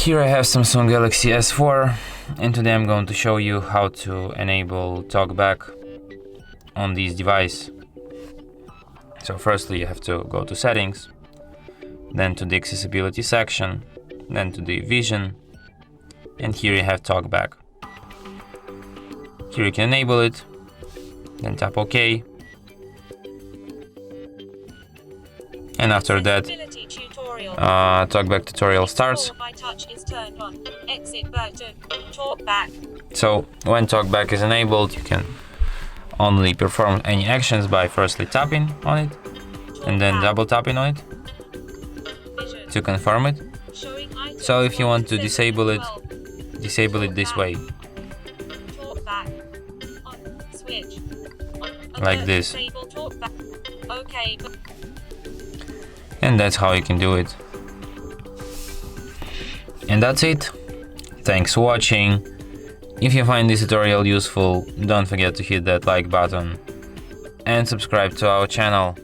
Here I have Samsung Galaxy S4, and today I'm going to show you how to enable Talkback on this device. So firstly you have to go to settings, then to the accessibility section, then to the vision, and here you have Talkback. Here you can enable it, then tap OK, and after that Talkback tutorial starts. So when Talkback is enabled, you can only perform any actions by firstly tapping on it and then double tapping on it to confirm it. So if you want to disable it this way, like this, and that's how you can do it. And that's it. Thanks for watching. If you find this tutorial useful, don't forget to hit that like button and subscribe to our channel.